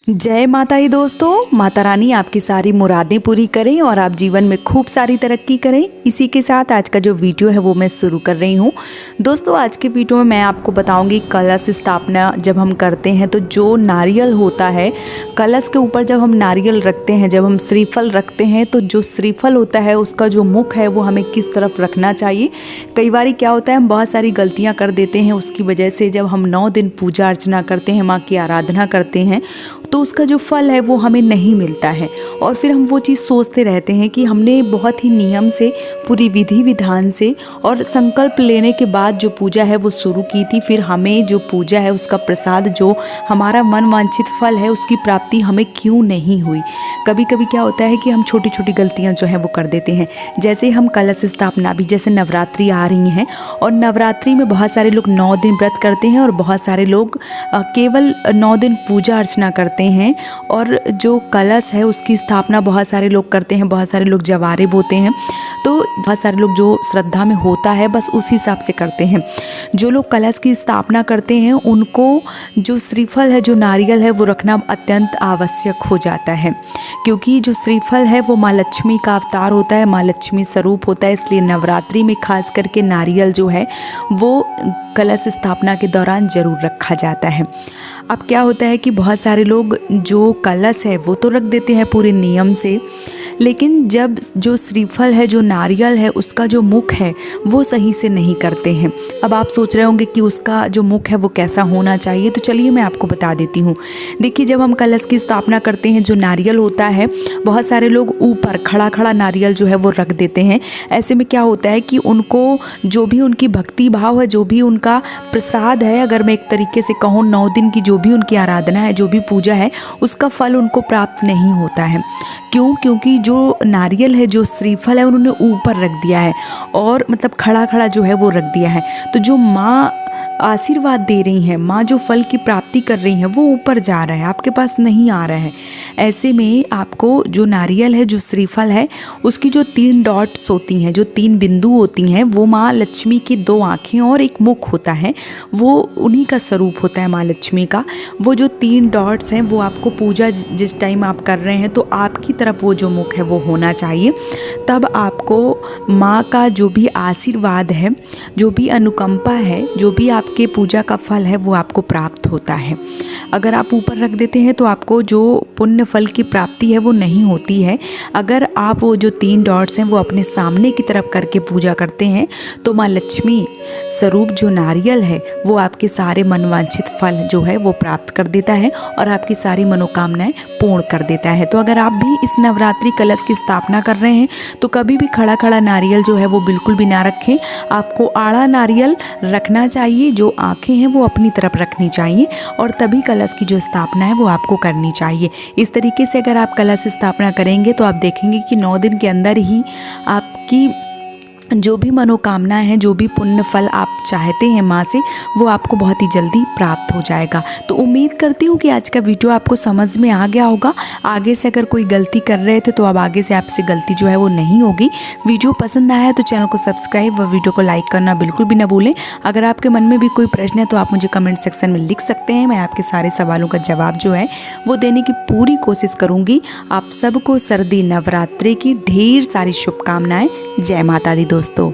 जय माता दी दोस्तों। माता रानी आपकी सारी मुरादें पूरी करें और आप जीवन में खूब सारी तरक्की करें। इसी के साथ आज का जो वीडियो है वो मैं शुरू कर रही हूँ। दोस्तों आज के वीडियो में मैं आपको बताऊंगी कलश स्थापना जब हम करते हैं तो जो नारियल होता है, कलश के ऊपर जब हम नारियल रखते हैं, जब हम श्रीफल रखते हैं तो जो श्रीफल होता है उसका जो मुख है वो हमें किस तरफ रखना चाहिए। कई बार क्या होता है हम बहुत सारी गलतियाँ कर देते हैं, उसकी वजह से जब हम 9 दिन पूजा अर्चना करते हैं, माँ की आराधना करते हैं तो उसका जो फल है वो हमें नहीं मिलता है। और फिर हम वो चीज़ सोचते रहते हैं कि हमने बहुत ही नियम से, पूरी विधि विधान से और संकल्प लेने के बाद जो पूजा है वो शुरू की थी, फिर हमें जो पूजा है उसका प्रसाद, जो हमारा मन वांछित फल है उसकी प्राप्ति हमें क्यों नहीं हुई। कभी कभी क्या होता है कि हम छोटी छोटी गलतियाँ जो है वो कर देते हैं। जैसे हम कलश स्थापना भी, जैसे नवरात्रि आ रही हैं और नवरात्रि में बहुत सारे लोग 9 दिन व्रत करते हैं और बहुत सारे लोग केवल 9 दिन पूजा अर्चना करते हैं। और जो कलश है उसकी स्थापना बहुत सारे लोग करते हैं, बहुत सारे लोग जवारे बोते हैं, तो बहुत सारे लोग जो श्रद्धा में होता है बस उस हिसाब से करते हैं। जो लोग कलश की स्थापना करते हैं उनको जो श्रीफल है, जो नारियल है वो रखना अत्यंत आवश्यक हो जाता है, क्योंकि जो श्रीफल है वो माँ लक्ष्मी का अवतार होता है, माँ लक्ष्मी स्वरूप होता है। इसलिए नवरात्रि में खास करके नारियल जो है वो कलश स्थापना के दौरान ज़रूर रखा जाता है। अब क्या होता है कि बहुत सारे लोग जो कलश है वो तो रख देते हैं पूरे नियम से, लेकिन जब जो श्रीफल है, जो नारियल है, उसका जो मुख है वो सही से नहीं करते हैं। अब आप सोच रहे होंगे कि उसका जो मुख है वो कैसा होना चाहिए, तो चलिए मैं आपको बता देती हूँ। देखिए, जब हम कलश की स्थापना करते हैं, जो नारियल होता है बहुत सारे लोग ऊपर खड़ा खड़ा नारियल जो है वो रख देते हैं। ऐसे में क्या होता है कि उनको जो भी उनकी भक्ति भाव है, जो भी उनका प्रसाद है, अगर मैं एक तरीके से कहूँ 9 दिन की जो भी उनकी आराधना है, जो भी पूजा है, उसका फल उनको प्राप्त नहीं होता है। क्यों? क्योंकि जो नारियल है, जो श्रीफल है, उन्होंने ऊपर रख दिया है और मतलब खड़ा खड़ा जो है वो रख दिया है। तो जो माँ आशीर्वाद दे रही हैं, माँ जो फल की प्राप्ति कर रही हैं वो ऊपर जा रहा है, आपके पास नहीं आ रहा है। ऐसे में आपको जो नारियल है, जो श्रीफल है, उसकी जो 3 डॉट्स होती हैं, जो 3 बिंदु होती हैं, वो माँ लक्ष्मी की 2 आँखें और एक मुख होता है, वो उन्हीं का स्वरूप होता है माँ लक्ष्मी का। वो जो 3 डॉट्स हैं वो आपको पूजा जिस टाइम आप कर रहे हैं तो आपकी तरफ वो जो मुख है वो होना चाहिए। तब आपको माँ का जो भी आशीर्वाद है, जो भी अनुकंपा है, जो भी आपके पूजा का फल है वो आपको प्राप्त होता है। अगर आप ऊपर रख देते हैं तो आपको जो पुण्य फल की प्राप्ति है वो नहीं होती है। अगर आप वो जो 3 डॉट्स हैं वो अपने सामने की तरफ करके पूजा करते हैं तो माँ लक्ष्मी स्वरूप जो नारियल है वो आपके सारे मनवांछित फल जो है वो प्राप्त कर देता है और आपकी सारी मनोकामनाएं पूर्ण कर देता है। तो अगर आप भी इस नवरात्रि कलश की स्थापना कर रहे हैं तो कभी भी खड़ा खड़ा नारियल जो है वो बिल्कुल भी ना रखें। आपको आड़ा नारियल रखना चाहिए, जो आँखें हैं वो अपनी तरफ रखनी चाहिए और तभी कलश की जो स्थापना है वो आपको करनी चाहिए। इस तरीके से अगर आप कलश स्थापना करेंगे तो आप देखेंगे कि 9 दिन के अंदर ही आपकी जो भी मनोकामना है, जो भी पुण्य फल आप चाहते हैं माँ से, वो आपको बहुत ही जल्दी प्राप्त हो जाएगा। तो उम्मीद करती हूँ कि आज का वीडियो आपको समझ में आ गया होगा। आगे से अगर कोई गलती कर रहे थे तो अब आगे से आपसे गलती जो है वो नहीं होगी। वीडियो पसंद आया है तो चैनल को सब्सक्राइब व वीडियो को लाइक करना बिल्कुल भी ना भूलें। अगर आपके मन में भी कोई प्रश्न है तो आप मुझे कमेंट सेक्शन में लिख सकते हैं। मैं आपके सारे सवालों का जवाब जो है वो देने की पूरी कोशिश करूँगी। आप सबको सर्दी नवरात्रि की ढेर सारी शुभकामनाएँ। जय माता दी दोस्तों।